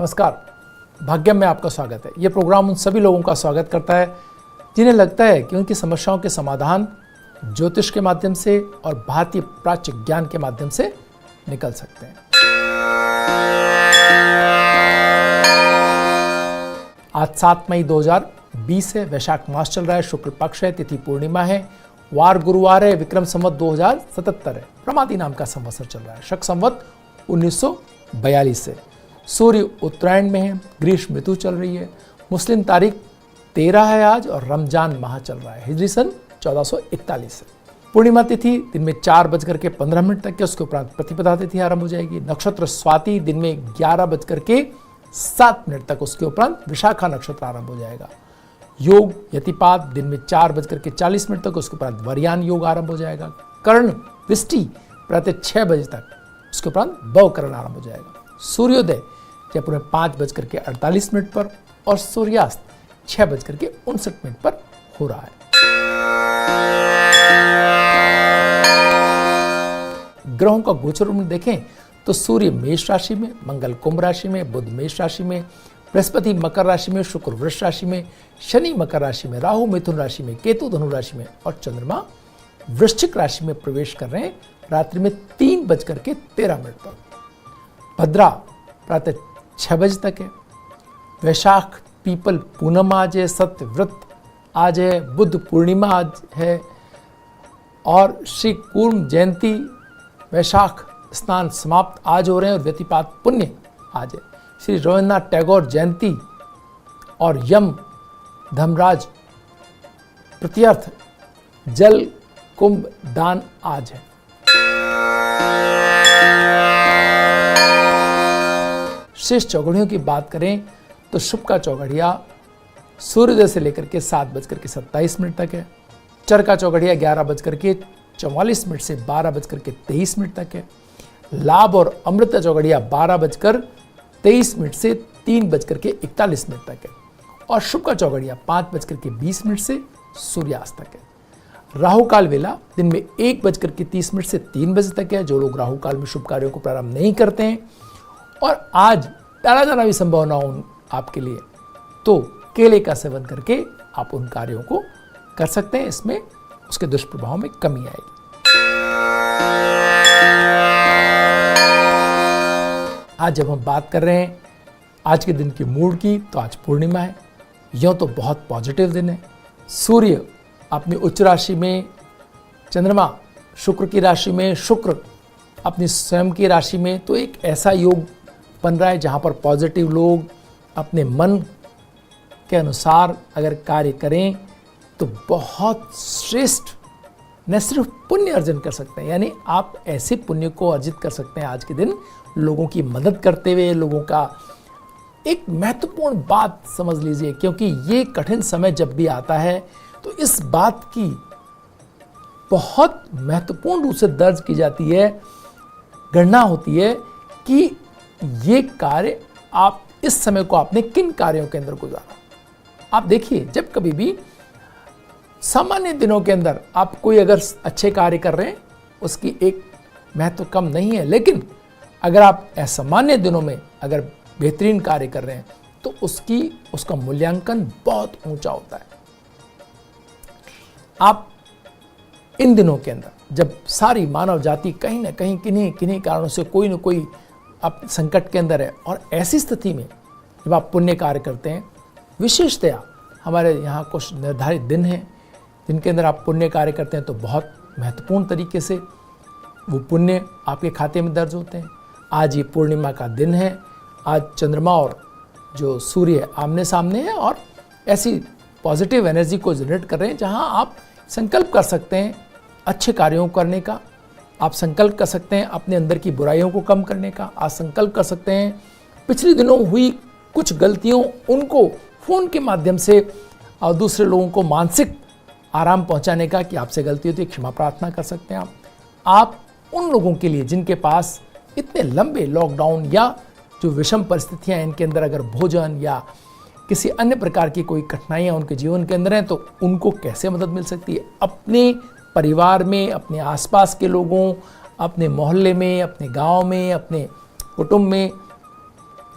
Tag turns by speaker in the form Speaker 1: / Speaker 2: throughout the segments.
Speaker 1: नमस्कार, भाग्यम में आपका स्वागत है। ये प्रोग्राम उन सभी लोगों का स्वागत करता है जिन्हें लगता है कि उनकी समस्याओं के समाधान ज्योतिष के माध्यम से और भारतीय प्राच्य ज्ञान के माध्यम से निकल सकते हैं। आज 7 मई 2020 है, वैशाख मास चल रहा है, शुक्ल पक्ष है, तिथि पूर्णिमा है, वार गुरुवार है, विक्रम संवत 2077 है, प्रमादी नाम का संवत्सर चल रहा है, शक संवत 1942 से। सूर्य उत्तरायण में है, ग्रीष्म ऋतु चल रही है, मुस्लिम तारीख 13 है आज और रमजान माह चल रहा है, हिजरी सन 1441 है। पूर्णिमा तिथि दिन में 4:15 तक के, उसके उपरांत प्रतिपदा तिथि आरंभ हो जाएगी। नक्षत्र स्वाति दिन में 11:07 तक, उसके उपरांत विशाखा नक्षत्र आरंभ हो जाएगा। योग यतिपात दिन में 4:40 तक, उसके उपरांत वरयान योग आरंभ हो जाएगा। कर्ण वृष्टि प्रातः 6 बजे तक, उसके उपरांत भवकरण आरंभ हो जाएगा। सूर्योदय जयपुर में 5:48 पर और सूर्यास्त 6:59 पर हो रहा है। ग्रहों का गोचर में देखें तो सूर्य मेष राशि में, मंगल कुंभ राशि में, बुध मेष राशि में, बृहस्पति मकर राशि में, शुक्र वृष राशि में, शनि मकर राशि में, राहु मिथुन राशि में, केतु धनु राशि में और वृश्चिक राशि में प्रवेश कर रहे हैं रात्रि में 3:13 पर। भद्रा प्रातः 6 बजे तक है। वैशाख पीपल पूनम आज है, सत्य व्रत आज है, बुद्ध पूर्णिमा आज है और श्री कूर्म जयंती वैशाख स्नान समाप्त आज हो रहे हैं और व्यतिपात पुण्य आज है। श्री रविन्द्रनाथ टैगोर जयंती और यम धर्मराज प्रत्यर्थ जल कुंभ दान आज है। शेष चौघड़ियों की बात करें तो शुभ का चौघड़िया सूर्योदय से लेकर के 7:27 तक है। चर का चौघड़िया 11:44 से 12:23 तक है। लाभ और अमृत का चौघड़िया 12:23 से 3:41 तक है और शुभ का चौघड़िया 5:20 से सूर्यास्त तक है। राहु काल वेला दिन में 1:30 से 3 बजे तक है। जो लोग राहु काल में शुभ कार्यों को प्रारंभ नहीं करते हैं और आज टाला जाना भी संभव ना हो आपके लिए, तो केले का सेवन करके आप उन कार्यों को कर सकते हैं। इसमें उसके दुष्प्रभाव में कमी आएगी। आज जब हम बात कर रहे हैं आज के दिन की मूड की, तो आज पूर्णिमा है। यूँ तो बहुत पॉजिटिव दिन है। सूर्य अपनी उच्च राशि में, चंद्रमा शुक्र की राशि में, शुक्र अपनी स्वयं की राशि में, तो एक ऐसा योग बन रहा है जहाँ पर पॉजिटिव लोग अपने मन के अनुसार अगर कार्य करें तो बहुत श्रेष्ठ न सिर्फ पुण्य अर्जन कर सकते हैं, यानी आप ऐसे पुण्य को अर्जित कर सकते हैं आज के दिन लोगों की मदद करते हुए। लोगों का एक महत्वपूर्ण बात समझ लीजिए, क्योंकि ये कठिन समय जब भी आता है तो इस बात की बहुत महत्वपूर्ण रूप से दर्ज की जाती है, गणना होती है कि ये कार्य आप इस समय को आपने किन कार्यों के अंदर गुजारा। आप देखिए, जब कभी भी सामान्य दिनों के अंदर आप कोई अगर अच्छे कार्य कर रहे हैं उसकी एक महत्व कम नहीं है, लेकिन अगर आप असामान्य दिनों में अगर बेहतरीन कार्य कर रहे हैं तो उसका मूल्यांकन बहुत ऊंचा होता है। आप इन दिनों के अंदर जब सारी मानव जाति कहीं ना कहीं किन्हीं कारणों से कोई न कोई आप संकट के अंदर है, और ऐसी स्थिति में जब आप पुण्य कार्य करते हैं, विशेषतया हमारे यहाँ कुछ निर्धारित दिन हैं जिनके अंदर आप पुण्य कार्य करते हैं, तो बहुत महत्वपूर्ण तरीके से वो पुण्य आपके खाते में दर्ज होते हैं। आज ये पूर्णिमा का दिन है। आज चंद्रमा और जो सूर्य आमने सामने हैं और ऐसी पॉजिटिव एनर्जी को जनरेट कर रहे हैं जहाँ आप संकल्प कर सकते हैं अच्छे कार्यों करने का। आप संकल्प कर सकते हैं अपने अंदर की बुराइयों को कम करने का। आप संकल्प कर सकते हैं पिछले दिनों हुई कुछ गलतियों उनको फ़ोन के माध्यम से और दूसरे लोगों को मानसिक आराम पहुंचाने का, कि आपसे गलती होती है क्षमा प्रार्थना कर सकते हैं। आप उन लोगों के लिए जिनके पास इतने लंबे लॉकडाउन या जो विषम परिस्थितियां इनके अंदर अगर भोजन या किसी अन्य प्रकार की कोई कठिनाइयां उनके जीवन के अंदर हैं, तो उनको कैसे मदद मिल सकती है। अपने परिवार में, अपने आसपास के लोगों, अपने मोहल्ले में, अपने गांव में, अपने कुटुंब में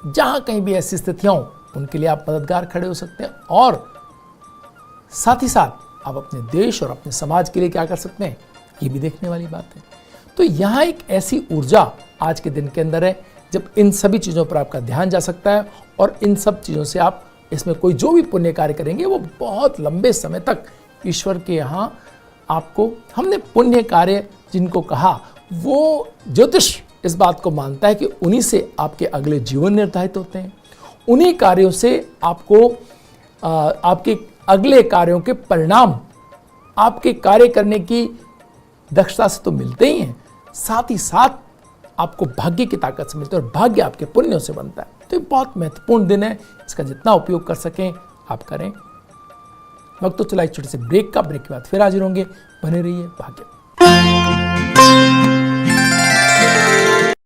Speaker 1: जहां कहीं भी ऐसी स्थितियां हो उनके लिए आप मददगार खड़े हो सकते हैं, और साथ ही साथ आप अपने देश और अपने समाज के लिए क्या कर सकते हैं, ये भी देखने वाली बात है। तो यहाँ एक ऐसी ऊर्जा आज के दिन के अंदर है जब इन सभी चीज़ों पर आपका ध्यान जा सकता है, और इन सब चीज़ों से आप इसमें कोई जो भी पुण्य कार्य करेंगे वो बहुत लंबे समय तक ईश्वर के यहाँ आपको, हमने पुण्य कार्य जिनको कहा, वो ज्योतिष इस बात को मानता है कि उन्हीं से आपके अगले जीवन निर्धारित होते हैं, उन्हीं कार्यों से आपको आपके अगले कार्यों के परिणाम आपके कार्य करने की दक्षता से तो मिलते ही हैं, साथ ही साथ आपको भाग्य की ताकत से मिलते हैं, और भाग्य आपके पुण्यों से बनता है। तो ये बहुत महत्वपूर्ण दिन है, इसका जितना उपयोग कर सकें आप करें। वक्त तो चला एक छोटे से ब्रेक का, ब्रेक के बाद फिर हाजिर होंगे, बने रहिए भाग्य।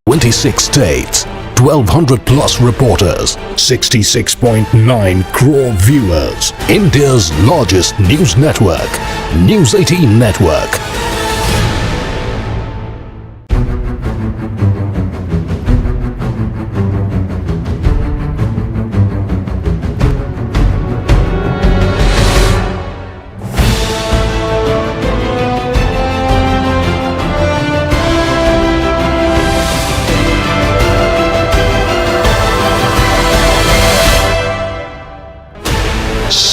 Speaker 2: 26 states, 1200 plus reporters, 66.9 crore viewers. India's largest news network, News 18 Network.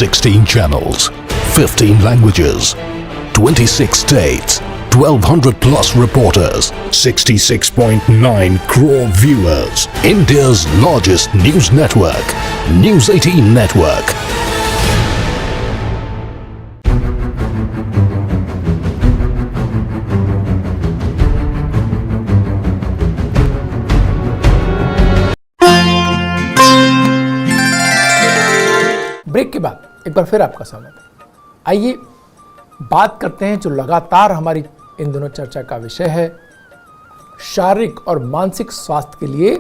Speaker 2: Sixteen channels, 15 languages, 26 states, 1200 plus reporters, 66.9 crore viewers. India's largest news network, News 18 Network.
Speaker 1: Break के बाद एक बार फिर आपका स्वागत है। आइए बात करते हैं जो लगातार हमारी इन दिनों चर्चा का विषय है, शारीरिक और मानसिक स्वास्थ्य के लिए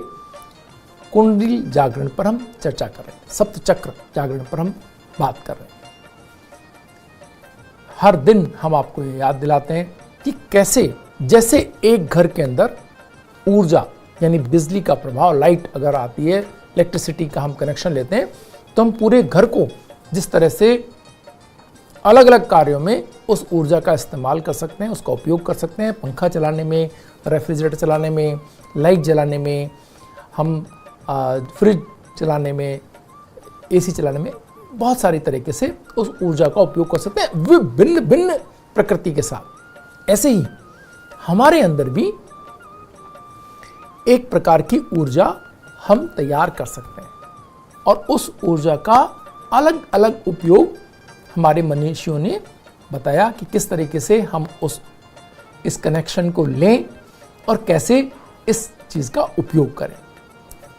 Speaker 1: कुंडली जागरण पर हम चर्चा कर रहे हैं, सप्तचक्र जागरण पर हम बात कर रहे हैं। हर दिन हम आपको ये याद दिलाते हैं कि कैसे, जैसे एक घर के अंदर ऊर्जा यानी बिजली का प्रभाव, लाइट अगर आती है, इलेक्ट्रिसिटी का हम कनेक्शन लेते हैं, तो हम पूरे घर को जिस तरह से अलग अलग कार्यों में उस ऊर्जा का इस्तेमाल कर सकते हैं, उसका उपयोग कर सकते हैं, पंखा चलाने में, रेफ्रिजरेटर चलाने में, लाइट जलाने में, हम फ्रिज चलाने में, एसी चलाने में, बहुत सारी तरीके से उस ऊर्जा का उपयोग कर सकते हैं विभिन्न भिन्न प्रकृति के साथ। ऐसे ही हमारे अंदर भी एक प्रकार की ऊर्जा हम तैयार कर सकते हैं, और उस ऊर्जा का अलग अलग उपयोग हमारे मनीषियों ने बताया कि किस तरीके से हम इस कनेक्शन को लें और कैसे इस चीज का उपयोग करें।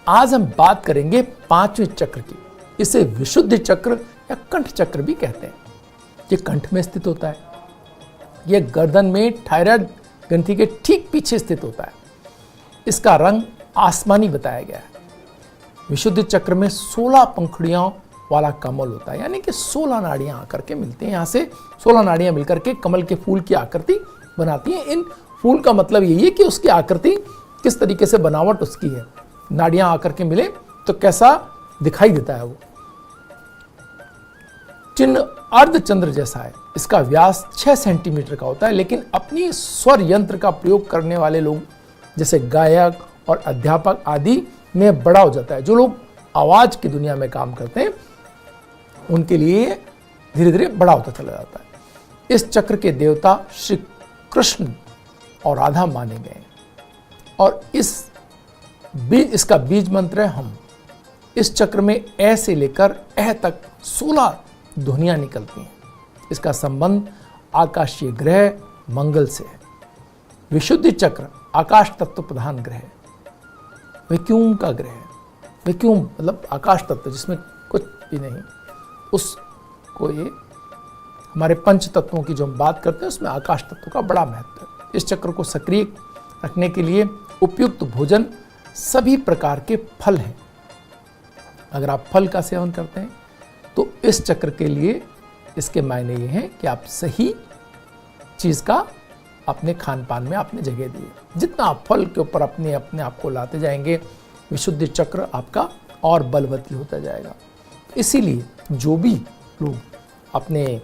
Speaker 1: आज हम बात करेंगे 5वें चक्र की। इसे विशुद्धि चक्र या कंठ चक्र भी कहते हैं। ये कंठ में स्थित होता है, यह गर्दन में थायराइड ग्रंथि के ठीक पीछे स्थित होता है। इसका रंग आसमानी बताया गया है। विशुद्धि चक्र में 16 पंखुड़ियों वाला कमल होता है, यानी कि 16 नाड़ियां आकर के मिलती हैं। यहाँ से 16 नाड़ियां मिलकर के कमल के फूल की आकृति बनाती हैं। इन फूल का मतलब यही है कि उसकी आकृति किस तरीके से बनावट उसकी है, नाड़ियां आकर के मिले तो कैसा दिखाई देता है वो। चिन्ह अर्धचंद्र जैसा है। इसका व्यास 6 सेंटीमीटर का होता है, लेकिन अपनी स्वर यंत्र का प्रयोग करने वाले लोग जैसे गायक और अध्यापक आदि में बड़ा हो जाता है। जो लोग आवाज की दुनिया में काम करते हैं उनके लिए धीरे धीरे बड़ा होता चला जाता है। इस चक्र के देवता श्री कृष्ण और राधा माने गए हैं, और इसका बीज मंत्र है हम। इस चक्र में ए से लेकर ए तक 16 ध्वनियां निकलती हैं। इसका संबंध आकाशीय ग्रह मंगल से है। विशुद्धि चक्र आकाश तत्व प्रधान ग्रह है, वैक्यूम का ग्रह है। वैक्यूम मतलब आकाश तत्व जिसमें कुछ भी नहीं, उसको ये हमारे पंच तत्वों की जो हम बात करते हैं उसमें आकाश तत्व का बड़ा महत्व है। इस चक्र को सक्रिय रखने के लिए उपयुक्त भोजन सभी प्रकार के फल हैं। अगर आप फल का सेवन करते हैं तो इस चक्र के लिए इसके मायने ये हैं कि आप सही चीज का अपने खान पान में आपने जगह दी है। जितना आप फल के ऊपर अपने आप को लाते जाएंगे विशुद्धि चक्र आपका और बलवती होता जाएगा। इसीलिए जो भी लोग अपने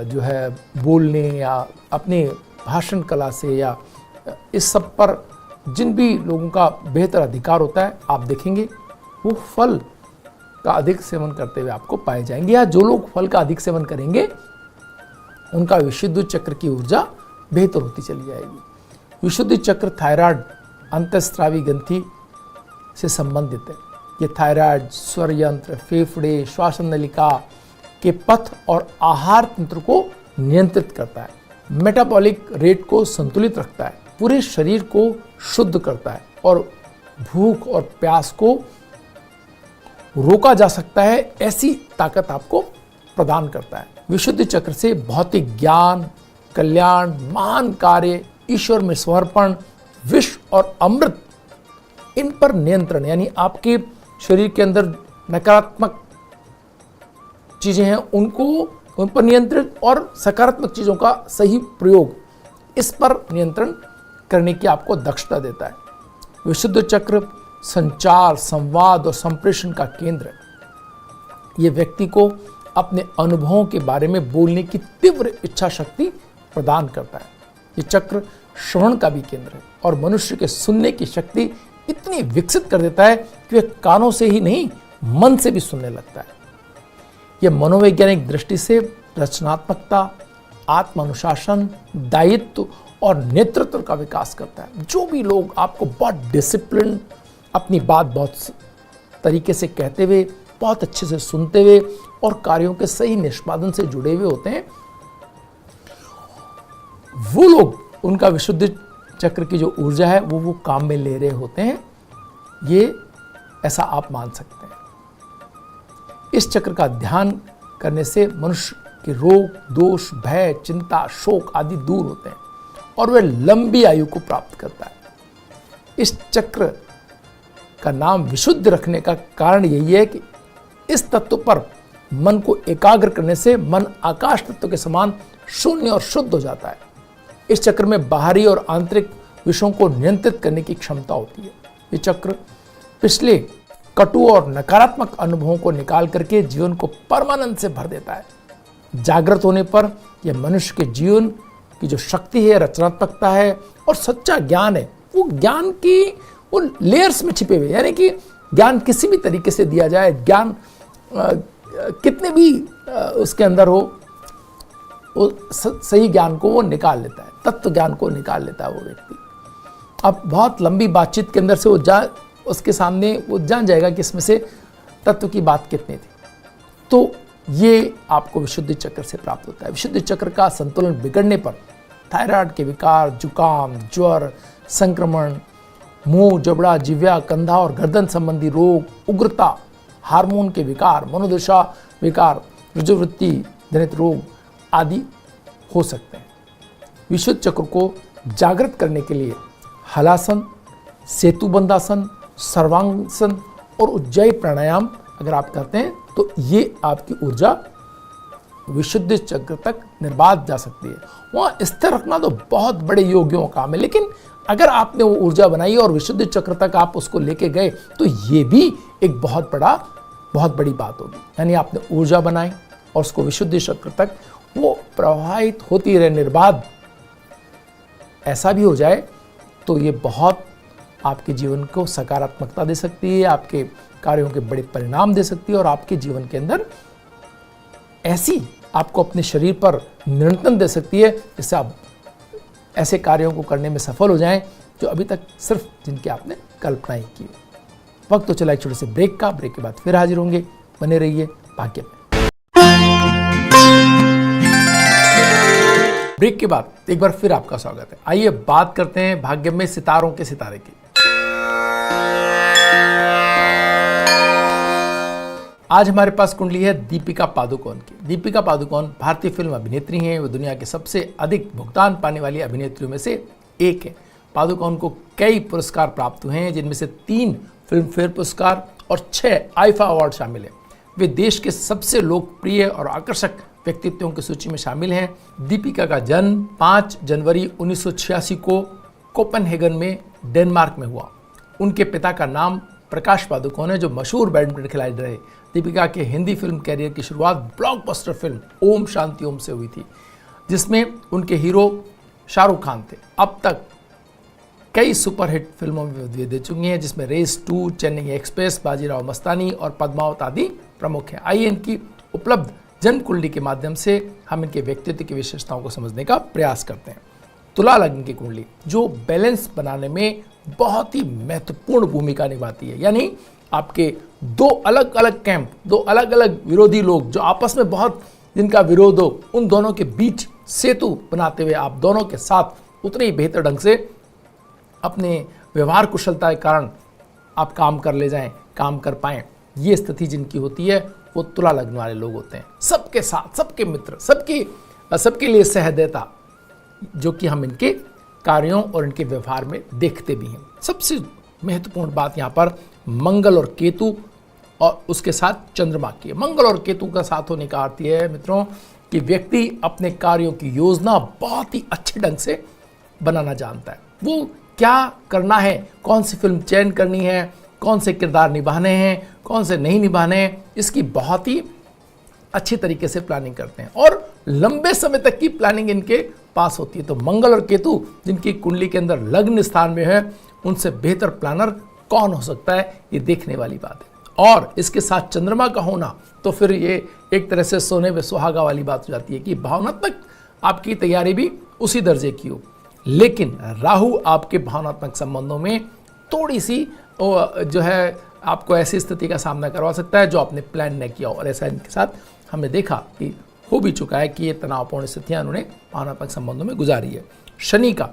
Speaker 1: जो है बोलने या अपने भाषण कला से या इस सब पर जिन भी लोगों का बेहतर अधिकार होता है, आप देखेंगे वो फल का अधिक सेवन करते हुए आपको पाए जाएंगे, या जो लोग फल का अधिक सेवन करेंगे उनका विशुद्धि चक्र की ऊर्जा बेहतर होती चली जाएगी। विशुद्धि चक्र थायराइड अंतःस्रावी ग्रंथि से संबंधित है। ये थायराइड, स्वर यंत्र, फेफड़े, श्वासन नलिका के पथ और आहार तंत्र को नियंत्रित करता है, मेटाबॉलिक रेट को संतुलित रखता है, पूरे शरीर को शुद्ध करता है और भूख और प्यास को रोका जा सकता है, ऐसी ताकत आपको प्रदान करता है। विशुद्धि चक्र से भौतिक ज्ञान, कल्याण, महान कार्य, ईश्वर में समर्पण, विष और अमृत, इन पर नियंत्रण, यानी आपके शरीर के अंदर नकारात्मक चीजें हैं उन पर नियंत्रित और सकारात्मक चीजों का सही प्रयोग, इस पर नियंत्रण करने की आपको दक्षता देता है। विशुद्ध चक्र संचार, संवाद और संप्रेषण का केंद्र है। यह व्यक्ति को अपने अनुभवों के बारे में बोलने की तीव्र इच्छा शक्ति प्रदान करता है। ये चक्र श्रवण का भी केंद्र है और मनुष्य के सुनने की शक्ति इतनी विकसित कर देता है कि वह कानों से ही नहीं, मन से भी सुनने लगता है। यह मनोवैज्ञानिक दृष्टि से रचनात्मकता, आत्मानुशासन, दायित्व और नेतृत्व का विकास करता है। जो भी लोग आपको बहुत डिसिप्लिन, अपनी बात बहुत तरीके से कहते हुए, बहुत अच्छे से सुनते हुए और कार्यों के सही निष्पादन से जुड़े हुए होते हैं, वो लोग, उनका विशुद्धि चक्र की जो ऊर्जा है वो काम में ले रहे होते हैं। ये ऐसा आप मान सकते हैं। इस चक्र का ध्यान करने से मनुष्य के रोग, दोष, भय, चिंता, शोक आदि दूर होते हैं और वह लंबी आयु को प्राप्त करता है। इस चक्र का नाम विशुद्ध रखने का कारण यही है कि इस तत्व पर मन को एकाग्र करने से मन आकाश तत्व के समान शून्य और शुद्ध हो जाता है। इस चक्र में बाहरी और आंतरिक विषयों को नियंत्रित करने की क्षमता होती है। ये चक्र पिछले कटु और नकारात्मक अनुभवों को निकाल करके जीवन को परमानंद से भर देता है। जागृत होने पर यह मनुष्य के जीवन की जो शक्ति है, रचनात्मकता है और सच्चा ज्ञान है, वो ज्ञान की वो लेयर्स में छिपे हुए, यानी कि ज्ञान किसी भी तरीके से दिया जाए, ज्ञान कितने भी उसके अंदर हो, वो सही ज्ञान को वो निकाल लेता है, तत्व ज्ञान को निकाल लेता है वो व्यक्ति। अब बहुत लंबी बातचीत के अंदर से उसके सामने वो जान जाएगा कि इसमें से तत्व की बात कितनी थी। तो ये आपको विशुद्धि चक्र से प्राप्त होता है। विशुद्धि चक्र का संतुलन बिगड़ने पर थायराइड के विकार, जुकाम, ज्वर, संक्रमण, मुंह, जबड़ा, जिह्वा, कंधा और गर्दन संबंधी रोग, उग्रता, हार्मोन के विकार, मनोदशा विकार, रुजुवृत्ति जनित रोग आदि हो सकते हैं। विशुद्ध चक्र को जागृत करने के लिए हलासन, सेतुबंधासन, सर्वांगासन और उज्जयी प्राणायाम अगर आप करते हैं तो ये आपकी ऊर्जा विशुद्ध चक्र तक निर्बाध जा सकती है। वहाँ स्थिर रखना तो बहुत बड़े योगियों का काम है, लेकिन अगर आपने वो ऊर्जा बनाई और विशुद्ध चक्र तक आप उसको लेके गए तो ये भी एक बहुत बड़ी बात होगी। यानी आपने ऊर्जा बनाई और उसको विशुद्ध चक्र तक वो प्रवाहित होती रहे निर्बाध, ऐसा भी हो जाए तो ये बहुत आपके जीवन को सकारात्मकता दे सकती है, आपके कार्यों के बड़े परिणाम दे सकती है और आपके जीवन के अंदर ऐसी आपको अपने शरीर पर नियंत्रण दे सकती है जिससे आप ऐसे कार्यों को करने में सफल हो जाएं जो अभी तक सिर्फ जिनकी आपने कल्पना ही की। वक्त तो चला एक छोटे से ब्रेक का। ब्रेक के बाद फिर हाजिर होंगे। बने रहिए भाग्य में। ब्रेक के बाद एक बार फिर आपका स्वागत है। आइए बात करते हैं भाग्य में सितारों के सितारे की। आज हमारे पास कुंडली है दीपिका पादुकोण की। दीपिका पादुकोण भारतीय फिल्म अभिनेत्री हैं। वो दुनिया की सबसे अधिक भुगतान पाने वाली अभिनेत्रियों में से एक है। पादुकोण को कई पुरस्कार प्राप्त हुए हैं, जिनमें से 3 फिल्म फेयर पुरस्कार और 6 आईफा अवार्ड शामिल हैं। वे देश के सबसे लोकप्रिय और आकर्षक व्यक्तित्वों की सूची में शामिल हैं। दीपिका का जन्म 5 जनवरी 1986 को कोपेनहेगन में डेनमार्क में हुआ। उनके पिता का नाम प्रकाश पादुकोण है, जो मशहूर बैडमिंटन खिलाड़ी रहे। दीपिका के हिंदी फिल्म कैरियर की शुरुआत ब्लॉकबस्टर फिल्म ओम शांति ओम से हुई थी, जिसमें उनके हीरो शाहरुख खान थे। अब तक कई सुपरहिट फिल्मों में वे दे चुकी हैं, जिसमें रेस 2, चेन्नई एक्सप्रेस, बाजीराव मस्तानी और पद्मावत आदि प्रमुख हैं। आइए इनकी उपलब्ध जन्म कुंडली के माध्यम से हम इनके व्यक्तित्व की विशेषताओं को समझने का प्रयास करते हैं। तुला लग्न की कुंडली जो बैलेंस बनाने में बहुत ही महत्वपूर्ण भूमिका निभाती है, यानी आपके दो अलग अलग कैंप, दो अलग अलग विरोधी लोग जो आपस में बहुत जिनका विरोध हो, उन दोनों के बीच सेतु बनाते हुए आप दोनों के साथ उतने ही बेहतर ढंग से अपने व्यवहार कुशलता के कारण आप काम कर ले जाएं, काम कर पाएं। ये स्थिति जिनकी होती है वो तुला लग्न वाले लोग होते हैं। सबके साथ, सबके मित्र, सबके लिए सहृदयता, जो कि हम इनके कार्यों और इनके व्यवहार में देखते भी हैं। सबसे महत्वपूर्ण बात यहाँ पर मंगल और केतु और उसके साथ चंद्रमा की है। मंगल और केतु का साथ होने का अर्थ यह है मित्रों कि व्यक्ति अपने कार्यों की योजना बहुत ही अच्छे ढंग से बनाना जानता है। वो क्या करना है, कौन सी फिल्म चयन करनी है, कौन से किरदार निभाने हैं, कौन से नहीं निभाने हैं, इसकी बहुत ही अच्छी तरीके से प्लानिंग करते हैं और लंबे समय तक की प्लानिंग इनके पास होती है। तो मंगल और केतु जिनकी कुंडली के अंदर लग्न स्थान में है, उनसे बेहतर प्लानर कौन हो सकता है, ये देखने वाली बात है। और इसके साथ चंद्रमा का होना तो फिर ये एक तरह से सोने में सुहागा वाली बात हो जाती है कि भावनात्मक आपकी तैयारी भी उसी दर्जे की हो। लेकिन राहु आपके भावनात्मक संबंधों में थोड़ी सी जो है आपको ऐसी स्थिति का सामना करवा सकता है जो आपने प्लान न किया हो, और ऐसा इनके साथ हमने देखा कि हो भी चुका है कि ये तनावपूर्ण स्थितियां उन्होंने भावनात्मक संबंधों में गुजारी है। शनि का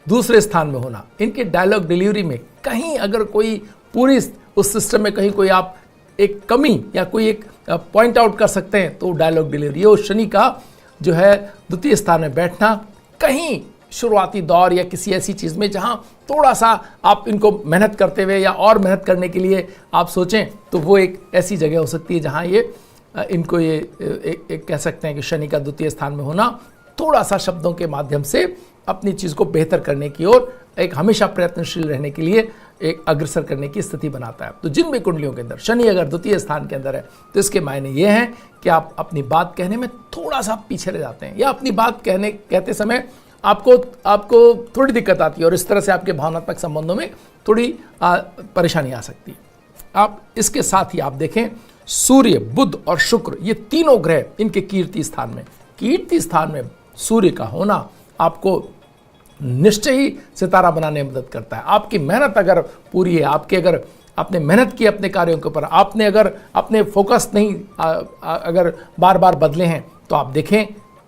Speaker 1: दूसरे स्थान में होना, इनके डायलॉग डिलीवरी में कहीं अगर कोई पूरी उस सिस्टम में कहीं कोई आप एक कमी या कोई एक पॉइंट आउट कर सकते हैं तो डायलॉग डिलीवरी। और शनि का जो है द्वितीय स्थान में बैठना, कहीं शुरुआती दौर या किसी ऐसी चीज़ में जहां थोड़ा सा आप इनको मेहनत करते हुए या और मेहनत करने के लिए आप सोचें, तो वो एक ऐसी जगह हो सकती है जहां ये इनको ये एक कह सकते हैं कि शनि का द्वितीय स्थान में होना थोड़ा सा शब्दों के माध्यम से अपनी चीज़ को बेहतर करने की ओर एक हमेशा प्रयत्नशील रहने के लिए एक अग्रसर करने की स्थिति बनाता है। तो जिन भी कुंडलियों के अंदर शनि अगर द्वितीय स्थान के अंदर है तो इसके मायने ये हैं कि आप अपनी बात कहने में थोड़ा सा पीछे रह जाते हैं या अपनी बात कहते समय आपको थोड़ी दिक्कत आती है और इस तरह से आपके भावनात्मक संबंधों में थोड़ी परेशानी आ सकती है। आप इसके साथ ही आप देखें सूर्य, बुध और शुक्र, ये तीनों ग्रह इनके कीर्ति स्थान में सूर्य का होना आपको निश्चय ही सितारा बनाने में मदद करता है। आपकी मेहनत अगर पूरी है, अगर आपने मेहनत की अपने कार्यों के ऊपर, आपने अगर अपने फोकस नहीं अगर बार बार बदले हैं, तो आप देखें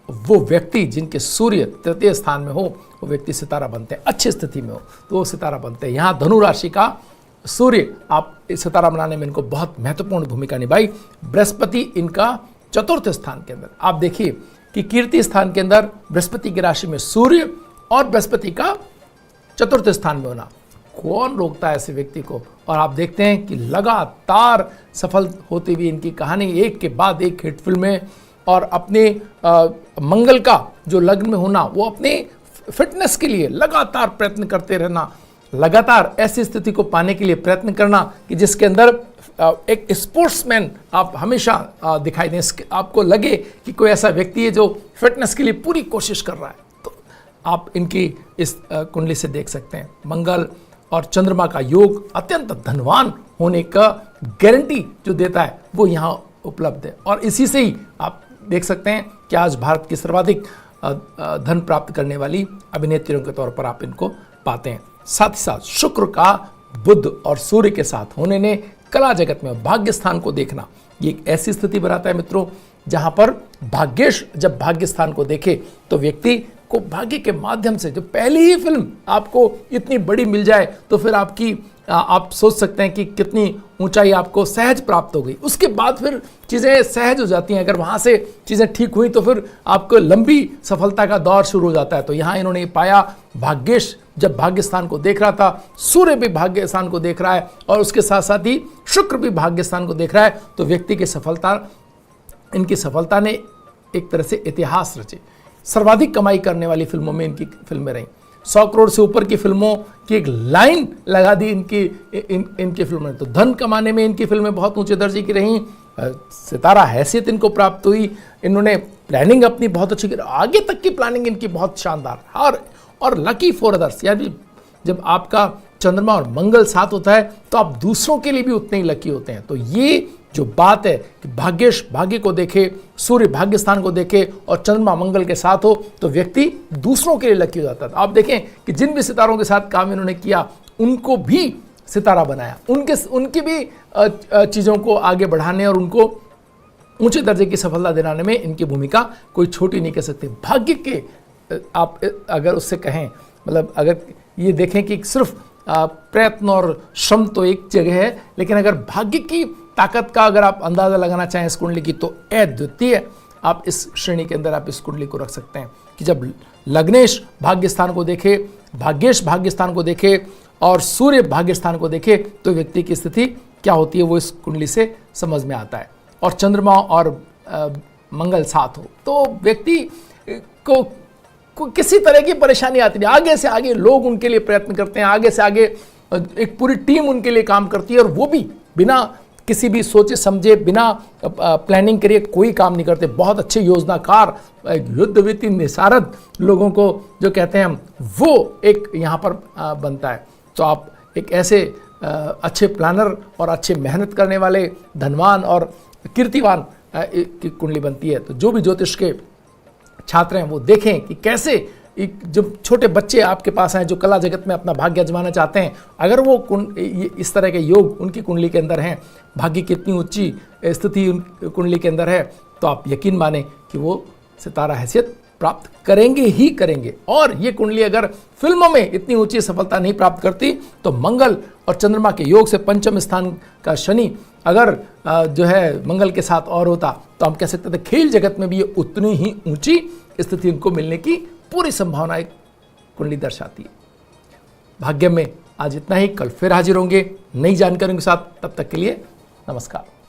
Speaker 1: वो व्यक्ति जिनके सूर्य तृतीय स्थान में हो वो व्यक्ति सितारा बनते हैं, अच्छी स्थिति में हो तो वो सितारा बनते हैं। यहाँ धनु राशि का सूर्य आप इस सितारा बनाने में इनको बहुत महत्वपूर्ण भूमिका निभाई। बृहस्पति इनका चतुर्थ स्थान के अंदर, आप देखिए कि कीर्ति स्थान के अंदर बृहस्पति की राशि में सूर्य और बृहस्पति का चतुर्थ स्थान में होना, कौन रोकता है ऐसे व्यक्ति को। और आप देखते हैं कि लगातार सफल होती हुई इनकी कहानी, एक के बाद एक हिट फिल्में और अपने मंगल का जो लग्न में होना, वो अपने फिटनेस के लिए लगातार प्रयत्न करते रहना, लगातार ऐसी स्थिति को पाने के लिए प्रयत्न करना कि जिसके अंदर एक स्पोर्ट्समैन आप हमेशा दिखाई दें, आपको लगे कि कोई ऐसा व्यक्ति है जो फिटनेस के लिए पूरी कोशिश कर रहा है। तो आप इनकी इस कुंडली से देख सकते हैं मंगल और चंद्रमा का योग अत्यंत धनवान होने का गारंटी जो देता है वो यहाँ उपलब्ध है। और इसी से ही आप देख सकते हैं कि आज भारत की सर्वाधिक धन प्राप्त करने वाली अभिनेत्रियों के तौर पर आप इनको पाते हैं। साथ ही साथ शुक्र का बुध और सूर्य के साथ होने ने कला जगत में भाग्य स्थान को देखना, ये एक ऐसी स्थिति बनाता है मित्रों जहां पर भाग्येश जब भाग्य स्थान को देखे तो व्यक्ति को भाग्य के माध्यम से जो पहली ही फिल्म आपको इतनी बड़ी मिल जाए तो फिर आप सोच सकते हैं कि कितनी ऊंचाई आपको सहज प्राप्त हो गई। उसके बाद फिर चीज़ें सहज हो जाती हैं, अगर वहाँ से चीज़ें ठीक हुई तो फिर आपको लंबी सफलता का दौर शुरू हो जाता है। तो यहाँ इन्होंने पाया भाग्येश जब भाग्य स्थान को देख रहा था, सूर्य भी भाग्य स्थान को देख रहा है और उसके साथ साथ ही शुक्र भी भाग्य स्थान को देख रहा है, तो व्यक्ति की इनकी सफलता ने एक तरह से इतिहास रचे। सर्वाधिक कमाई करने वाली फिल्मों में इनकी फिल्में रहीं। 100 करोड़ से ऊपर की फिल्मों की एक लाइन लगा दी इनकी फिल्में। तो धन कमाने में इनकी फिल्में बहुत ऊंचे दर्जे की रहीं, सितारा हैसियत इनको प्राप्त हुई, इन्होंने प्लानिंग अपनी बहुत अच्छी की, आगे तक की प्लानिंग इनकी बहुत शानदार। और लकी फॉर अदर्स, यानी जब आपका चंद्रमा और मंगल साथ होता है तो आप दूसरों के लिए भी उतने ही लकी होते हैं। तो ये जो बात है कि भाग्य को देखे, सूर्य भाग्य स्थान को देखे और चंद्रमा मंगल के साथ हो तो व्यक्ति दूसरों के लिए लकी हो जाता है। आप देखें कि जिन भी सितारों के साथ काम इन्होंने किया उनको भी सितारा बनाया, उनकी भी चीज़ों को आगे बढ़ाने और उनको ऊंचे दर्जे की सफलता दिलाने में इनकी भूमिका कोई छोटी नहीं कह सकते। भाग्य के आप अगर उससे कहें, मतलब अगर ये देखें कि सिर्फ प्रयत्न और श्रम तो एक जगह है, लेकिन अगर भाग्य की ताकत का अगर आप अंदाज़ा लगाना चाहें इस कुंडली की तो अद्वितीय आप इस श्रेणी के अंदर आप इस कुंडली को रख सकते हैं कि जब लग्नेश भाग्य स्थान को देखे, भाग्येश भाग्य स्थान को देखे और सूर्य भाग्य स्थान को देखे तो व्यक्ति की स्थिति क्या होती है वो इस कुंडली से समझ में आता है। और चंद्रमा और मंगल साथ हो तो व्यक्ति को किसी तरह की परेशानी आती नहीं, आगे से आगे लोग उनके लिए प्रयत्न करते हैं, आगे से आगे एक पूरी टीम उनके लिए काम करती है और वो भी बिना किसी भी सोचे समझे, बिना प्लानिंग करिए कोई काम नहीं करते। बहुत अच्छे योजनाकार, युद्धविति निसारद लोगों को जो कहते हैं हम, वो एक यहाँ पर बनता है। तो आप एक ऐसे अच्छे प्लानर और अच्छे मेहनत करने वाले, धनवान और कीर्तिवान की कुंडली बनती है। तो जो भी ज्योतिष के छात्र हैं वो देखें कि कैसे जब छोटे बच्चे आपके पास हैं जो कला जगत में अपना भाग्य आजमाना चाहते हैं, अगर वो इस तरह के योग उनकी कुंडली के अंदर हैं, भाग्य की इतनी ऊंची स्थिति कुंडली के अंदर है, तो आप यकीन माने कि वो सितारा हैसियत प्राप्त करेंगे ही करेंगे। और ये कुंडली अगर फिल्मों में इतनी ऊंची सफलता नहीं प्राप्त करती तो मंगल और चंद्रमा के योग से पंचम स्थान का शनि अगर जो है मंगल के साथ और होता तो हम कह सकते थे खेल जगत में भी ये उतनी ही ऊंची स्थिति इनको मिलने की पूरी संभावना एक कुंडली दर्शाती है। भाग्य में आज इतना ही, कल फिर हाजिर होंगे नई जानकारियों के साथ। तब तक के लिए नमस्कार।